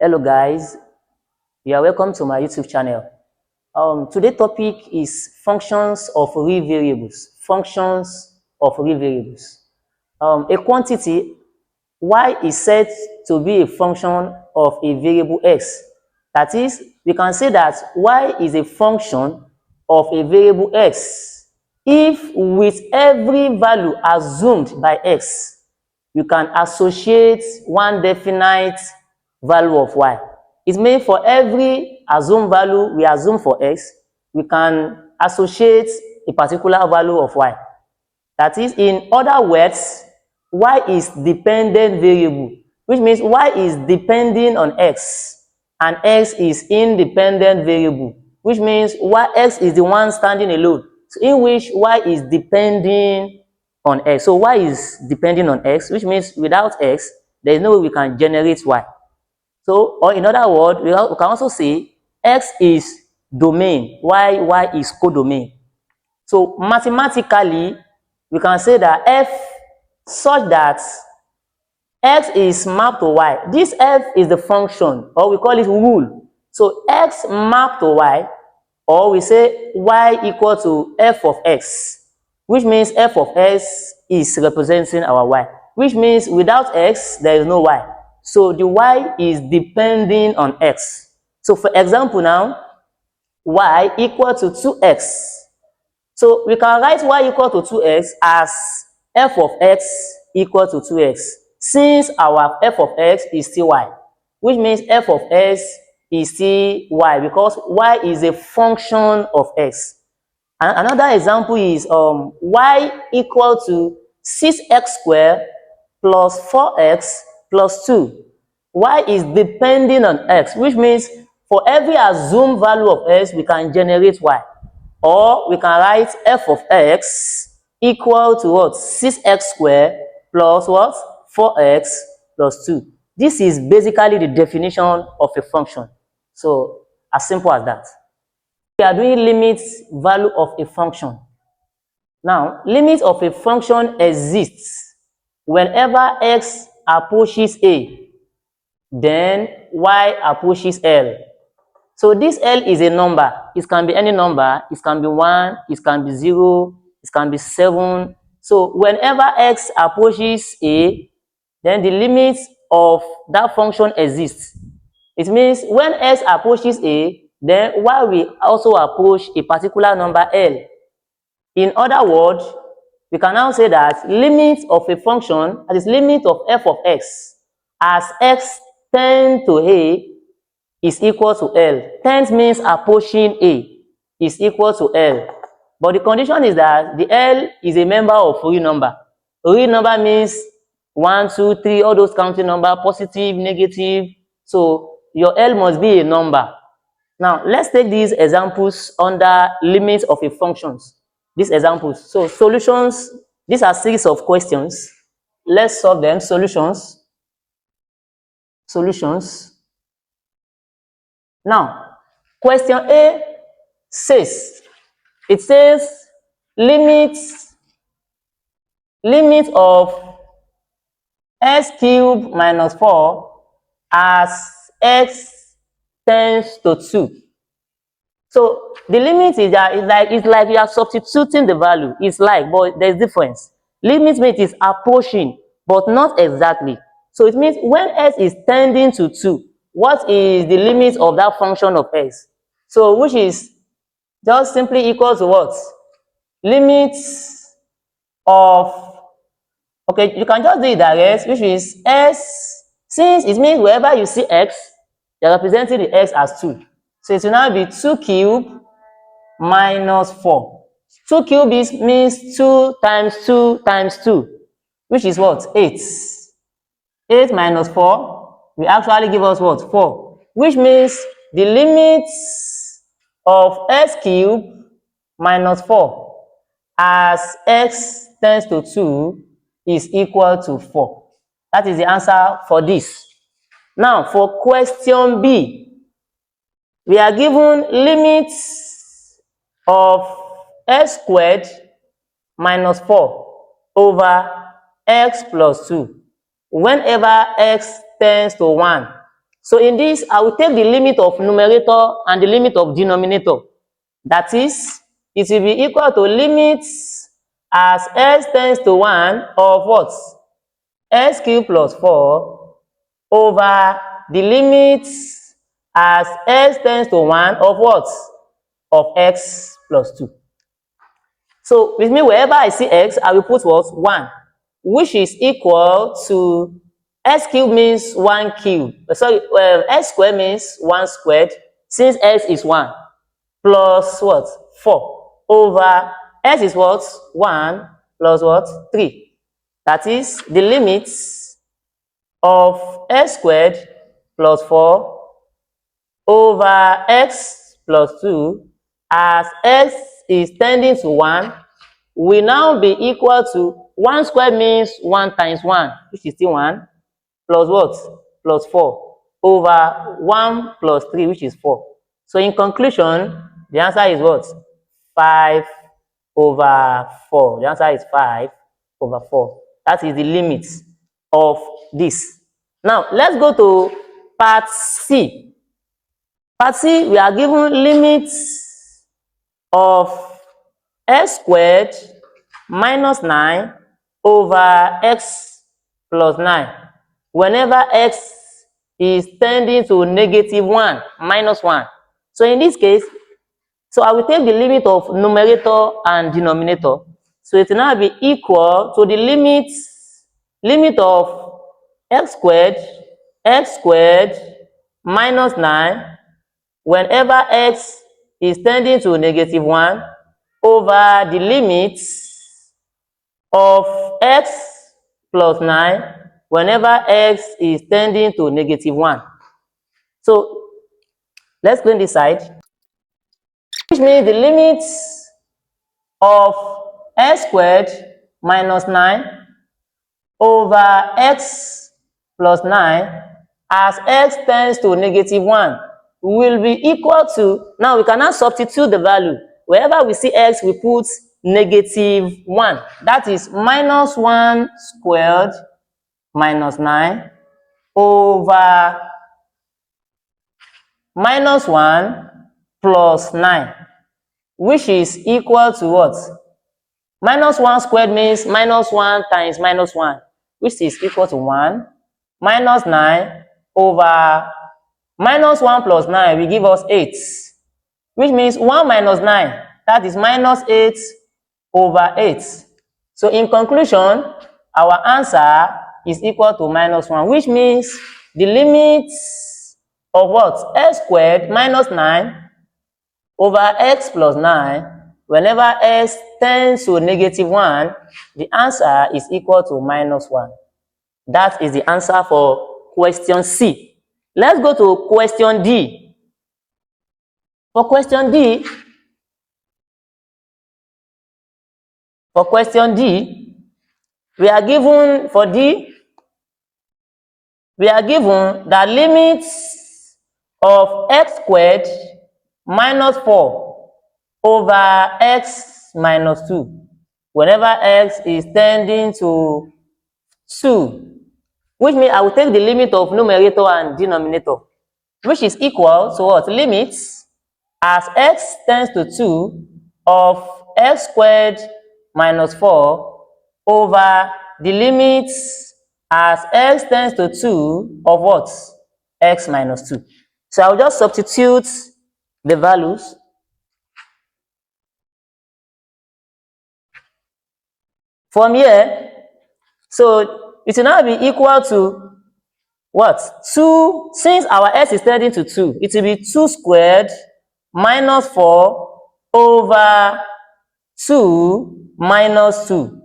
Hello guys, you are welcome to my YouTube channel. Today's topic is functions of real variables. Functions of real variables. A quantity y is said to be a function of a variable x. That is, we can say that y is a function of a variable x if with every value assumed by x, you can associate one definite value of y. It means for every assumed value we assume for x, we can associate a particular value of y. That is, in other words, y is dependent variable, which means y is depending on x and x is independent variable, which means x is the one standing alone, so in which y is depending on x. So y is depending on x, which means without x, there is no way we can generate y. So, or in other words, we can also say x is domain, y is codomain. So mathematically, we can say that f such that x is mapped to y. This f is the function, or we call it rule. So x mapped to y, or we say y equal to f of x, which means f of x is representing our y, which means without x, there is no y. So the y is depending on x. So for example now, y equal to 2x. So we can write y equal to 2x as f of x equal to 2x, since our f of x is still y, which means f of x is still y because y is a function of x. And another example is y equal to 6x squared plus 4x plus 2. Y is depending on x, which means for every assumed value of x, we can generate y. Or we can write f of x equal to what? 6x squared plus what? 4x plus 2. This is basically the definition of a function. So, as simple as that. We are doing limit value of a function. Now, limit of a function exists whenever x approaches a, then y approaches L. So this L is a number. It can be any number. It can be 1, it can be 0, it can be 7. So whenever x approaches a, then the limit of that function exists. It means when x approaches a, then y will also approach a particular number L. In other words, we can now say that limit of a function, that is limit of f of x, as x tends to a, is equal to L. Tends means approaching a, is equal to L. But the condition is that the L is a member of real number. Real number means 1, 2, 3, all those counting number, positive, negative. So your L must be a number. Now let's take these examples under limits of a functions. These examples. So solutions, these are series of questions. Let's solve them. Solutions. Now, question A says, it says limit of x cubed minus 4 as x tends to 2. So the limit is that it's like you are substituting the value. It's like, but there's difference. Limit means it is approaching, but not exactly. So it means when x is tending to 2, what is the limit of that function of x? So which is just simply equal to what? Limit of, okay, you can just do it direct, which is s, since it means wherever you see x, you're representing the x as 2. So it will now be 2 cubed minus 4. 2 cubed means 2 times 2 times 2, which is what? 8. 8 minus 4 will actually give us what? 4, which means the limit of x cubed minus 4 as x tends to 2 is equal to 4. That is the answer for this. Now for question B, we are given limits of x squared minus 4 over x plus 2 whenever x tends to 1. So in this, I will take the limit of numerator and the limit of denominator. That is, it will be equal to limits as s tends to 1 of what? S cubed plus 4 over the limits as s tends to 1 of what? Of x plus 2. So with me, wherever I see x, I will put what? 1, which is equal to s cubed means 1 cubed. Sorry, s squared means 1 squared, since s is 1, plus what? 4 over s is what? 1 plus what? 3. That is the limits of s squared plus 4 over x plus 2 as x is tending to 1 will now be equal to 1 squared means 1 times 1, which is still 1, plus what? Plus 4 over 1 plus 3, which is 4. So in conclusion, the answer is what? 5 over 4. The answer is 5 over 4. That is the limit of this. Now, let's go to part C. Part C, we are given limits of x squared minus 9 over x plus 9 whenever x is tending to negative 1, minus 1. So in this case, so I will take the limit of numerator and denominator. So it will now be equal to the limit of x squared minus 9 whenever x is tending to negative 1 over the limits of x plus 9 whenever x is tending to negative 1. So let's clean this side, which means the limits of x squared minus 9 over x plus 9 as x tends to negative 1 will be equal to, now we cannot substitute the value. Wherever we see x, we put negative 1. That is minus 1 squared minus 9 over minus 1 plus 9, which is equal to what? Minus 1 squared means minus 1 times minus 1, which is equal to 1, minus 9 over minus 1 plus 9 will give us 8, which means 1 minus 9, that is minus 8 over 8. So in conclusion, our answer is equal to minus 1, which means the limits of what? X squared minus 9 over x plus 9 whenever x tends to negative 1, the answer is equal to minus 1. That is the answer for question C. Let's go to question D. For question D, we are given, for D, we are given the limits of x squared minus 4 over x minus 2 whenever x is tending to 2, which means I will take the limit of numerator and denominator, which is equal to what? Limits as x tends to 2 of x squared minus 4 over the limits as x tends to 2 of what? X minus 2. So I'll just substitute the values. From here, so it will now be equal to what? 2, since our s is tending to 2, it will be 2 squared minus 4 over 2 minus 2,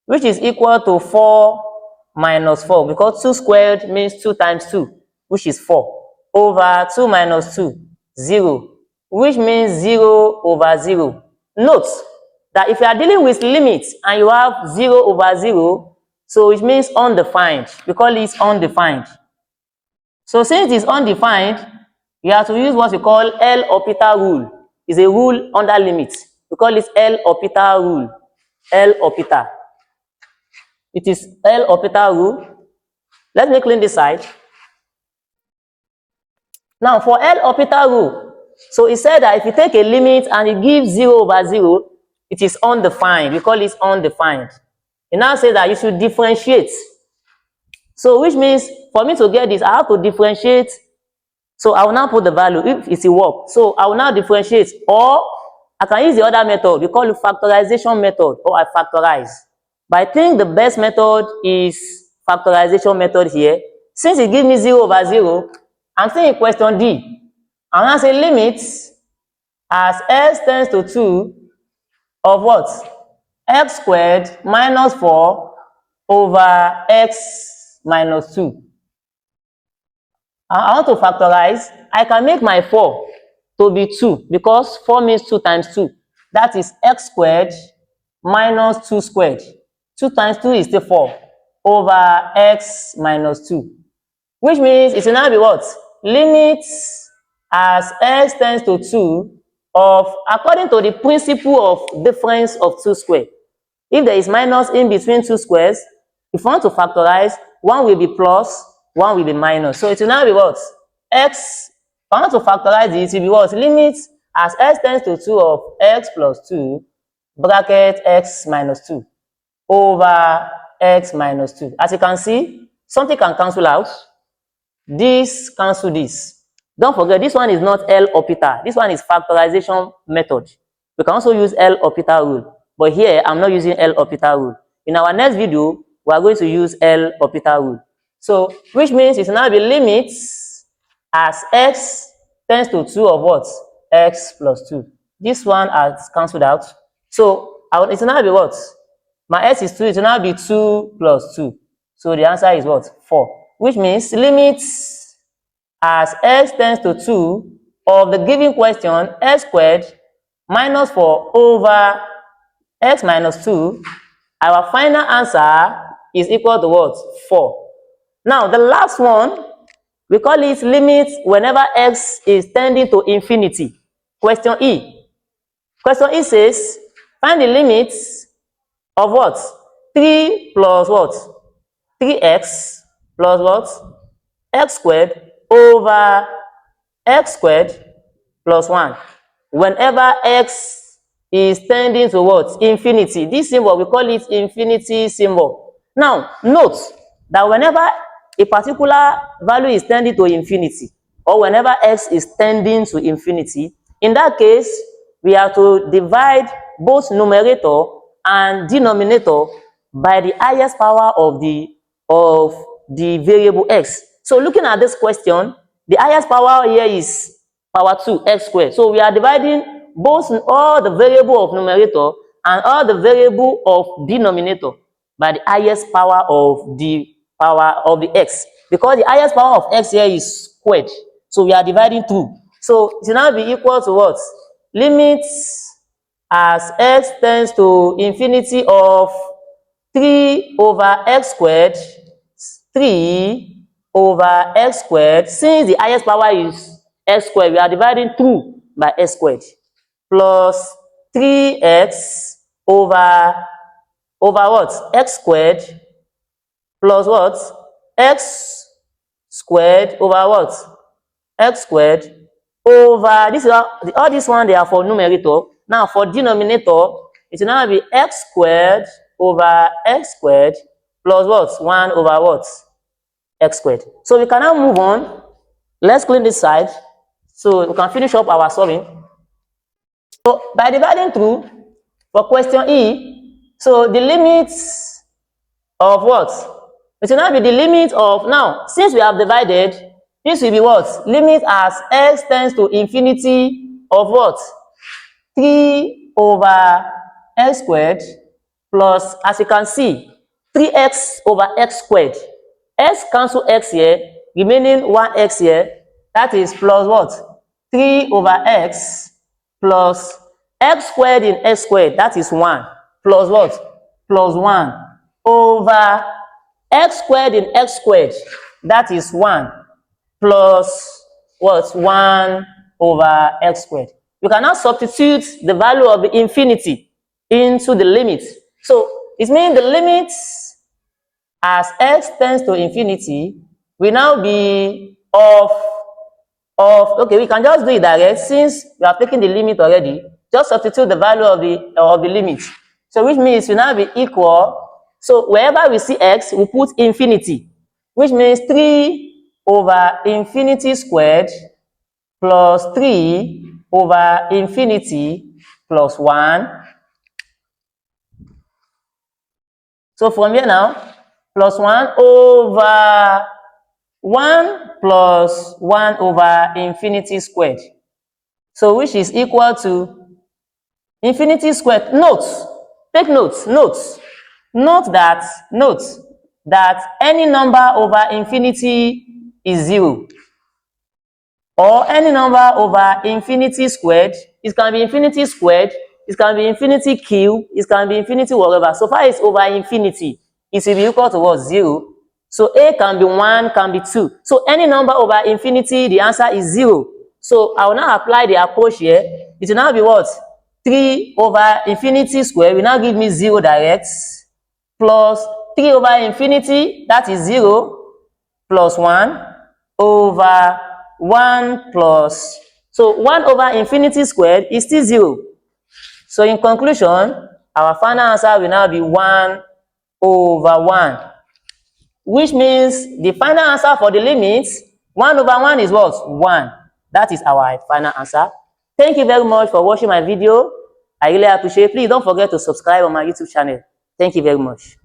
which is equal to 4 minus 4, because 2 squared means 2 times 2, which is 4, over 2 minus 2, 0, which means 0 over 0. Note that if you are dealing with limits and you have 0 over 0, so it means undefined. We call it undefined. So since it is undefined, you have to use what we call L'Hopital rule. It's a rule under limits. We call it L'Hopital rule. L'Hopital. It is L'Hopital rule. Let me clean this side. Now for L'Hopital rule, so it said that if you take a limit and it gives 0 over 0, it is undefined. We call it undefined. It now says that you should differentiate. So which means for me to get this, I have to differentiate. So I will now put the value if it will work. So I will now differentiate, or I can use the other method. We call it factorization method, or I factorize. But I think the best method is factorization method here. Since it gives me 0 over 0, I'm saying in question D. I'm now saying limit as x tends to 2 of what? X squared minus 4 over x minus 2. I want to factorize. I can make my 4 to be 2 because 4 means 2 times 2. That is x squared minus 2 squared. 2 times 2 is still 4 over x minus 2. Which means it will now be what? Limit as x tends to 2 of, according to the principle of difference of 2 squared. If there is minus in between 2 squares, if you want to factorize, one will be plus, one will be minus. So it will now be what? X, if I want to factorize it, it will be what? Limit as x tends to 2 of x plus 2 bracket x minus 2 over x minus 2. As you can see, something can cancel out. This cancel this. Don't forget, this one is not L'Hopital. This one is factorization method. We can also use L'Hopital rule. But here, I'm not using L'Hopital rule. In our next video, we are going to use L'Hopital rule. So, which means it will now be limits as x tends to 2 of what? X plus 2. This one has cancelled out. So, it will now be what? My x is 2, it will now be 2 plus 2. So, the answer is what? 4. Which means limits as x tends to 2 of the given question, x squared minus 4 over x minus 2, our final answer is equal to what? 4. Now, the last one, we call it limits whenever x is tending to infinity. Question E. Question E says, find the limits of what? 3 plus what? 3x plus what? X squared over x squared plus 1. Whenever x is tending to what? Infinity. This symbol, we call it infinity symbol. Now, note that whenever a particular value is tending to infinity, or whenever x is tending to infinity, in that case, we have to divide both numerator and denominator by the highest power of the variable x. So looking at this question, the highest power here is power 2, x squared. So we are dividing both all the variable of numerator and all the variable of denominator by the highest power of the x. Because the highest power of x here is squared. So we are dividing 2. So it will now be equal to what? Limits as x tends to infinity of 3 over x squared, 3 over x squared. Since the highest power is x squared, we are dividing 2 by x squared plus 3x over what? X squared plus what? X squared over what? X squared over, this is all this one they are for numerator. Now for denominator, it will now be x squared over x squared plus what? 1 over what? X squared. So we can now move on. Let's clean this side so we can finish up our solving. So by dividing through, for question E, so the limits of what? It will now be the limit of, now since we have divided, this will be what? Limit as x tends to infinity of what? 3 over x squared plus, as you can see, 3x over x squared. X cancel x here, remaining 1x here. That is plus what? 3 over x plus x squared in x squared. That is 1 plus what? Plus 1 over x squared in x squared. That is 1 plus what? 1 over x squared. You can now substitute the value of the infinity into the limit. So it means the limits as x tends to infinity will now be of of, okay, we can just do it direct since we have taken the limit already. Just substitute the value of the limit. So which means it will now be equal. So wherever we see x, we put infinity, which means 3 over infinity squared plus 3 over infinity plus 1. So from here now, plus 1 over 1 plus 1 over infinity squared. So which is equal to infinity squared. Note, take notes, note that any number over infinity is 0. Or any number over infinity squared. It can be infinity squared, it can be infinity cube, it can be infinity whatever. So far it's over infinity, it will be equal to what? 0. So a can be 1, can be 2. So any number over infinity, the answer is 0. So I will now apply the approach here. It will now be what? 3 over infinity squared will now give me 0 direct, plus 3 over infinity, that is 0, plus 1 over 1 plus, so 1 over infinity squared is still 0. So in conclusion, our final answer will now be 1 over 1, which means the final answer for the limit 1 over 1 is what? 1. That is our final answer. Thank you very much for watching my video. I really appreciate it. Please don't forget to subscribe on my YouTube channel. Thank you very much.